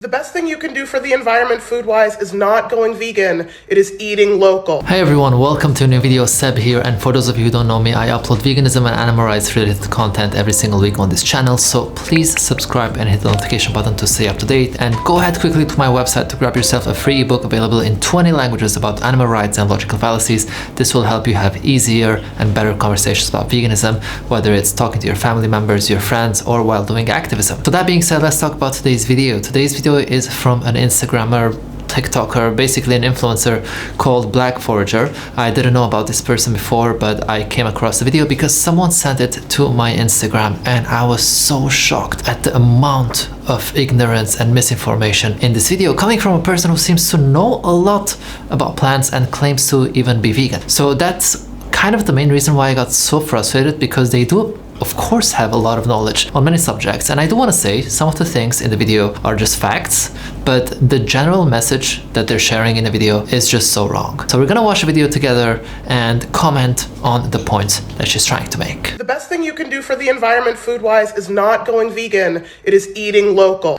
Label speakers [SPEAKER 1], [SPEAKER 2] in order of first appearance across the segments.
[SPEAKER 1] The best thing you can do for the environment food-wise is not going vegan, it is eating local.
[SPEAKER 2] Hi everyone, welcome to a new video. Seb here, and for those of you who don't know me, I upload veganism and animal rights related content every single week on this channel, so please subscribe and hit the notification button to stay up to date, and go ahead quickly to my website to grab yourself a free ebook available in 20 languages about animal rights and logical fallacies. This will help you have easier and better conversations about veganism, whether it's talking to your family members, your friends, or while doing activism. So that being said, let's talk about today's video. Today's video is from an Instagrammer, TikToker, basically an influencer called Black Forager. I didn't know about this person before, but I came across the video because someone sent it to my Instagram, and I was so shocked at the amount of ignorance and misinformation in this video coming from a person who seems to know a lot about plants and claims to even be vegan. So that's kind of the main reason why I got so frustrated, because they do of course have a lot of knowledge on many subjects, and I do want to say some of the things in the video are just facts, but the general message that they're sharing in the video is just so wrong. So we're gonna watch the video together and comment on the points that she's trying to make.
[SPEAKER 1] The best thing you can do for the environment food-wise is not going vegan, it is eating local.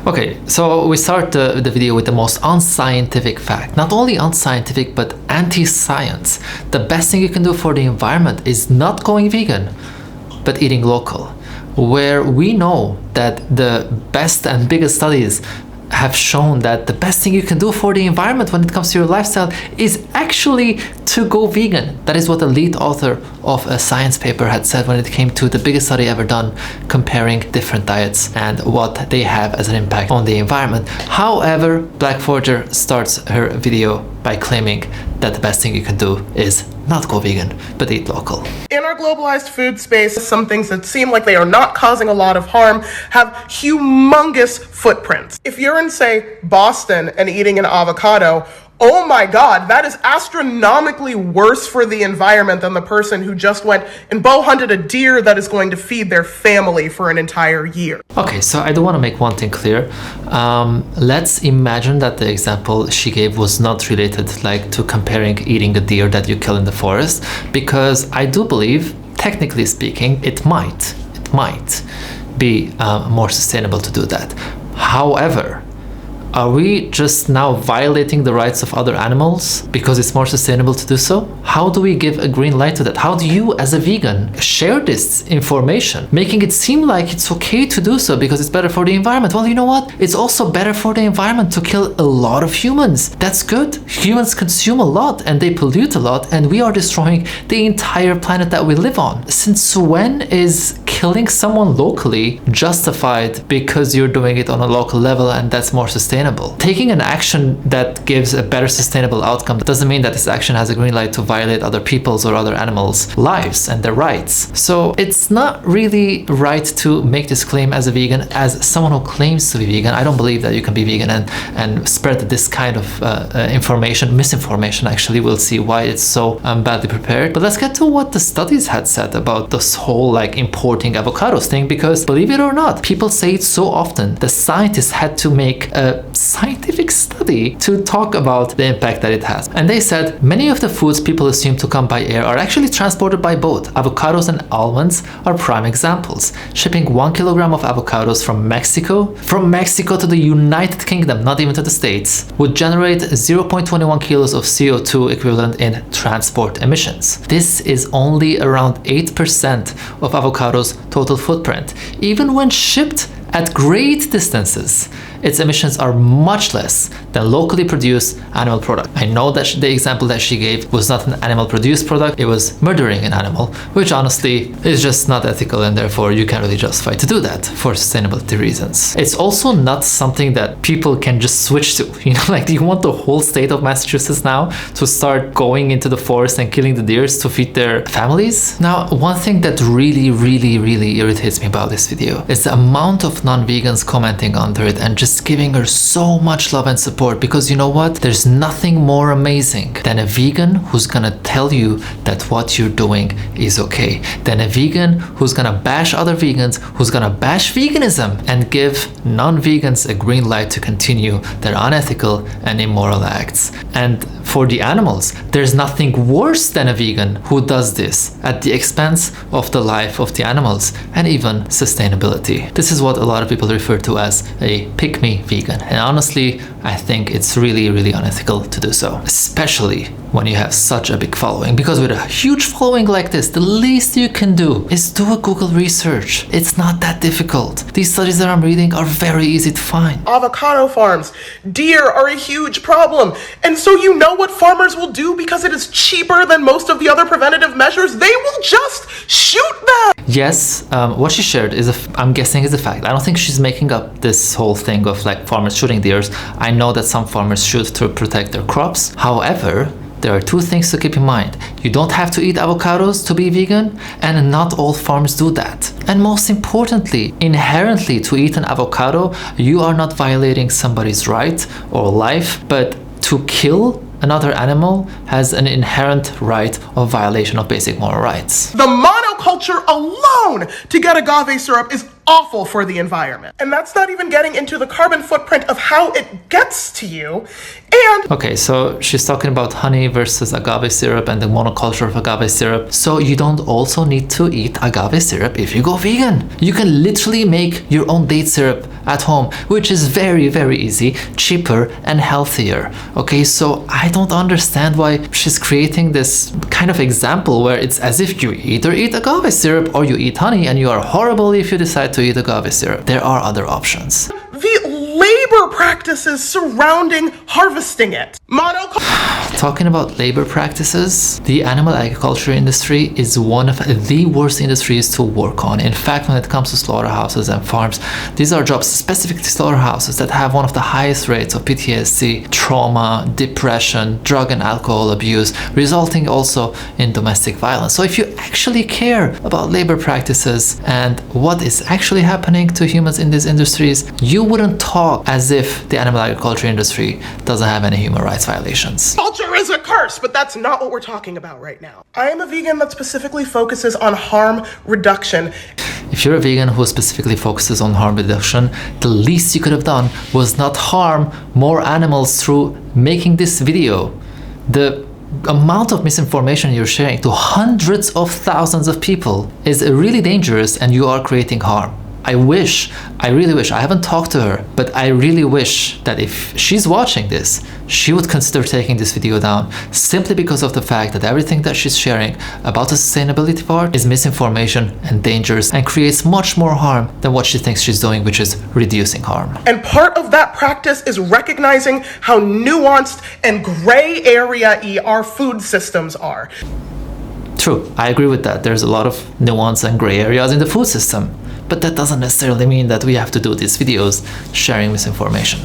[SPEAKER 2] Okay, so we start the video with the most unscientific fact. Not only unscientific, but anti-science. The best thing you can do for the environment is not going vegan, but eating local, where we know that the best and biggest studies have shown that the best thing you can do for the environment when it comes to your lifestyle is actually to go vegan. That is what the lead author of a science paper had said when it came to the biggest study ever done comparing different diets and what they have as an impact on the environment. However, Black Forager starts her video by claiming that the best thing you can do is not go vegan, but eat local.
[SPEAKER 1] In our globalized food space, some things that seem like they are not causing a lot of harm have humongous footprints. If you're in, say, Boston and eating an avocado, oh my God, that is astronomically worse for the environment than the person who just went and bow hunted a deer that is going to feed their family for an entire year.
[SPEAKER 2] Okay, so I do want to make one thing clear. Let's imagine that the example she gave was not related to comparing eating a deer that you kill in the forest, because I do believe, technically speaking, it might be more sustainable to do that. However, are we just now violating the rights of other animals because it's more sustainable to do so? How do we give a green light to that? How do you, as a vegan, share this information, making it seem like it's okay to do so because it's better for the environment? Well, you know what? It's also better for the environment to kill a lot of humans. That's good. Humans consume a lot and they pollute a lot, and we are destroying the entire planet that we live on. Since when is killing someone locally justified because you're doing it on a local level and that's more sustainable? Taking an action that gives a better sustainable outcome doesn't mean that this action has a green light to violate other people's or other animals' lives and their rights. So it's not really right to make this claim as a vegan. As someone who claims to be vegan, I don't believe that you can be vegan and spread this kind of misinformation actually. We'll see why it's so badly prepared. But let's get to what the studies had said about this whole importing avocados thing, because believe it or not, people say it so often. The scientists had to make a scientific study to talk about the impact that it has. And they said many of the foods people assume to come by air are actually transported by boat. Avocados and almonds are prime examples. Shipping 1 kilogram of avocados from Mexico to the United Kingdom, not even to the States, would generate 0.21 kilos of CO2 equivalent in transport emissions. This is only around 8% of avocados' total footprint. Even when shipped at great distances, its emissions are much less than locally produced animal product. I know that the example that she gave was not an animal produced product, it was murdering an animal, which honestly is just not ethical, and therefore you can't really justify to do that for sustainability reasons. It's also not something that people can just switch to. Do you want the whole state of Massachusetts now to start going into the forest and killing the deers to feed their families? Now, one thing that really irritates me about this video is the amount of non-vegans commenting under it and just giving her so much love and support, because you know what? There's nothing more amazing than a vegan who's gonna tell you that what you're doing is okay, than a vegan who's gonna bash other vegans, who's gonna bash veganism and give non-vegans a green light to continue their unethical and immoral acts. And for the animals, there's nothing worse than a vegan who does this at the expense of the life of the animals and even sustainability. This is what a lot of people refer to as a pick make me vegan. And honestly, I think it's really, really unethical to do so, especially when you have such a big following. Because with a huge following like this, the least you can do is do a Google research. It's not that difficult. These studies that I'm reading are very easy to find.
[SPEAKER 1] Avocado farms, deer are a huge problem. And so you know what farmers will do because it is cheaper than most of the other preventative measures? They will just shoot them.
[SPEAKER 2] Yes, what she shared is, I'm guessing, is a fact. I don't think she's making up this whole thing of like farmers shooting deers. I know that some farmers shoot to protect their crops. However, there are two things to keep in mind. You don't have to eat avocados to be vegan, and not all farms do that. And most importantly, inherently to eat an avocado, you are not violating somebody's right or life, but to kill another animal has an inherent right of violation of basic moral rights.
[SPEAKER 1] The monoculture alone to get agave syrup is awful for the environment. And that's not even getting into the carbon footprint of how it gets to you. And
[SPEAKER 2] okay, so she's talking about honey versus agave syrup and the monoculture of agave syrup. So you don't also need to eat agave syrup if you go vegan. You can literally make your own date syrup at home, which is very, very easy, cheaper, and healthier. Okay, so I don't understand why she's creating this kind of example where it's as if you either eat agave syrup or you eat honey, and you are horrible if you decide to eat agave syrup. There are other options.
[SPEAKER 1] the labor practices surrounding harvesting it.
[SPEAKER 2] Talking about labor practices, the animal agriculture industry is one of the worst industries to work on. In fact, when it comes to slaughterhouses and farms, these are jobs, specifically slaughterhouses, that have one of the highest rates of PTSD, trauma, depression, drug and alcohol abuse, resulting also in domestic violence. So if you actually care about labor practices and what is actually happening to humans in these industries, you wouldn't talk as if the animal agriculture industry doesn't have any human rights violations.
[SPEAKER 1] Culture is a curse, but that's not what we're talking about right now. I am a vegan that specifically focuses on harm reduction.
[SPEAKER 2] If you're a vegan who specifically focuses on harm reduction, the least you could have done was not harm more animals through making this video. The amount of misinformation you're sharing to hundreds of thousands of people is really dangerous, and you are creating harm. I really wish, I haven't talked to her, but I really wish that if she's watching this, she would consider taking this video down, simply because of the fact that everything that she's sharing about the sustainability part is misinformation and dangerous and creates much more harm than what she thinks she's doing, which is reducing harm.
[SPEAKER 1] And part of that practice is recognizing how nuanced and gray area-y our food systems are.
[SPEAKER 2] True, I agree with that. There's a lot of nuance and gray areas in the food system. But that doesn't necessarily mean that we have to do these videos sharing misinformation.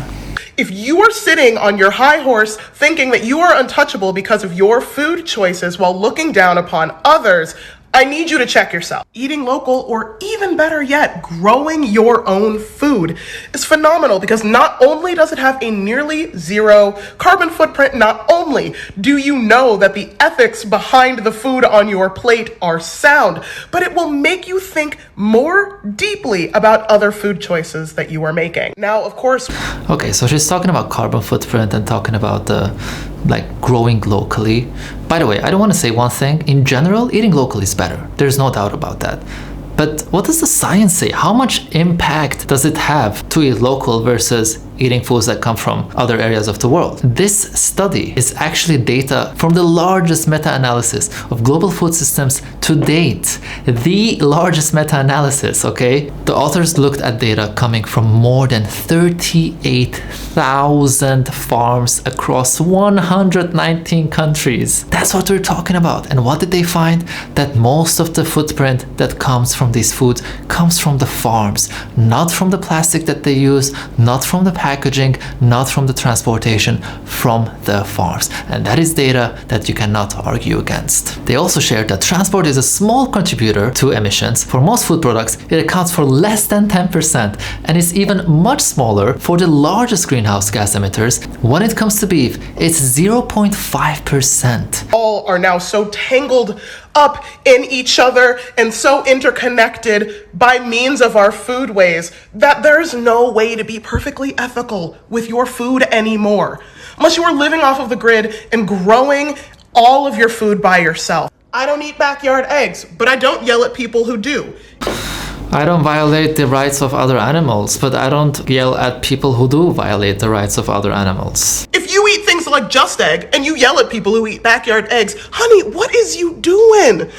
[SPEAKER 1] If you are sitting on your high horse thinking that you are untouchable because of your food choices while looking down upon others, I need you to check yourself. Eating local, or even better yet, growing your own food is phenomenal, because not only does it have a nearly zero carbon footprint, not only do you know that the ethics behind the food on your plate are sound, but it will make you think more deeply about other food choices that you are making. Now, of course...
[SPEAKER 2] Okay, so she's talking about carbon footprint and talking about growing locally. By the way, I don't want to say one thing. In general, eating locally is better. There's no doubt about that. But what does the science say? How much impact does it have to eat local versus eating foods that come from other areas of the world? This study is actually data from the largest meta-analysis of global food systems to date. The largest meta-analysis, okay? The authors looked at data coming from more than 38,000 farms across 119 countries. That's what we're talking about. And what did they find? That most of the footprint that comes from these foods comes from the farms, not from the plastic that they use, not from the packaging, not from the transportation, from the farms. And that is data that you cannot argue against. They also shared that transport is a small contributor to emissions. For most food products, it accounts for less than 10% and is even much smaller for the largest greenhouse gas emitters. When it comes to beef, it's 0.5%.
[SPEAKER 1] All are now so tangled up in each other and so interconnected by means of our foodways that there's no way to be perfectly ethical with your food anymore, unless you are living off of the grid and growing all of your food by yourself. I don't eat backyard eggs, but I don't yell at people who do.
[SPEAKER 2] I don't violate the rights of other animals, but I don't yell at people who do violate the rights of other animals.
[SPEAKER 1] If you eat things like Just Egg and you yell at people who eat backyard eggs, honey, what is you doing?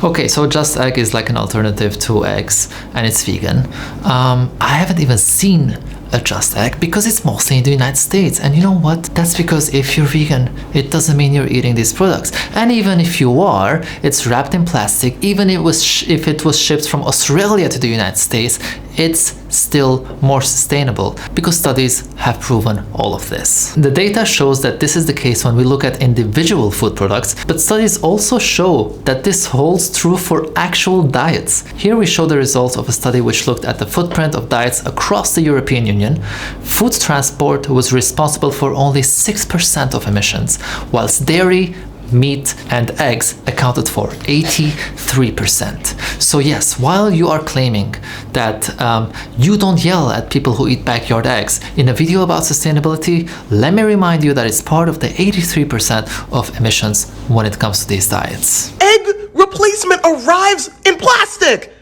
[SPEAKER 2] Okay, so Just Egg is like an alternative to eggs, and it's vegan. I haven't even seen a Just Egg because it's mostly in the United States, and you know what? That's because if you're vegan, it doesn't mean you're eating these products. And even if you are, it's wrapped in plastic. Even if it was shipped from Australia to the United States, it's still more sustainable because studies have proven all of this. The data shows that this is the case when we look at individual food products, but studies also show that this holds true for actual diets. Here we show the results of a study which looked at the footprint of diets across the European Union. Food transport was responsible for only 6% of emissions, whilst dairy, meat and eggs accounted for 83%. So yes, while you are claiming that you don't yell at people who eat backyard eggs, in a video about sustainability, let me remind you that it's part of the 83% of emissions when it comes to these diets.
[SPEAKER 1] Egg replacement arrives in plastic.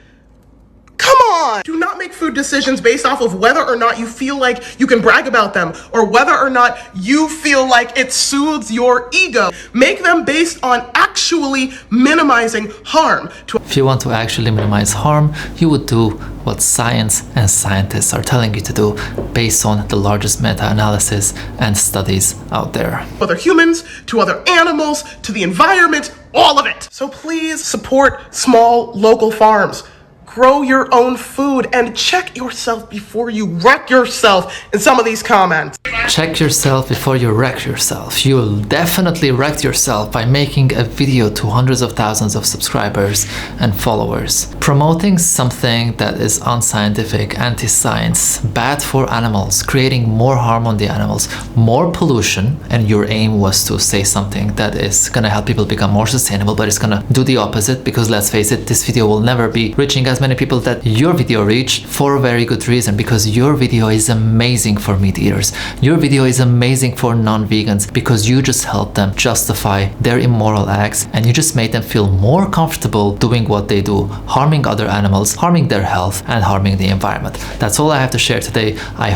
[SPEAKER 1] Come on! Do not make food decisions based off of whether or not you feel like you can brag about them or whether or not you feel like it soothes your ego. Make them based on actually minimizing harm.
[SPEAKER 2] If you want to actually minimize harm, you would do what science and scientists are telling you to do based on the largest meta-analysis and studies out there.
[SPEAKER 1] Other humans, to other animals, to the environment, all of it. So please support small local farms. Grow your own food and check yourself before you wreck yourself in some of these comments.
[SPEAKER 2] Check yourself before you wreck yourself. You will definitely wreck yourself by making a video to hundreds of thousands of subscribers and followers. Promoting something that is unscientific, anti-science, bad for animals, creating more harm on the animals, more pollution, and your aim was to say something that is gonna help people become more sustainable, but it's gonna do the opposite because let's face it, this video will never be reaching as many people that your video reached for a very good reason, because your video is amazing for meat eaters. Your video is amazing for non-vegans because you just help them justify their immoral acts and you just made them feel more comfortable doing what they do, harming other animals, harming their health and harming the environment. That's all I have to share today. I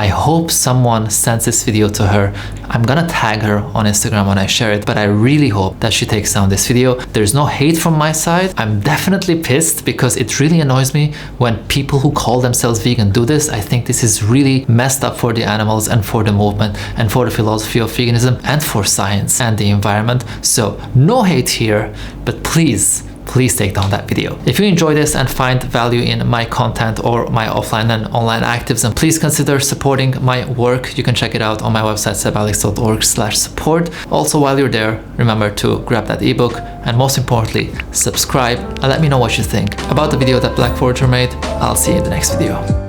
[SPEAKER 2] hope someone sends this video to her. I'm gonna tag her on Instagram when I share it, but I really hope that she takes down this video. There's no hate from my side. I'm definitely pissed because it really annoys me when people who call themselves vegan do this. I think this is really messed up for the animals and for the movement and for the philosophy of veganism and for science and the environment. So no hate here, but please take down that video. If you enjoy this and find value in my content or my offline and online activism, please consider supporting my work. You can check it out on my website sebalex.org/support. Also, while you're there, remember to grab that ebook and most importantly, subscribe and let me know what you think about the video that Black Forager made. I'll see you in the next video.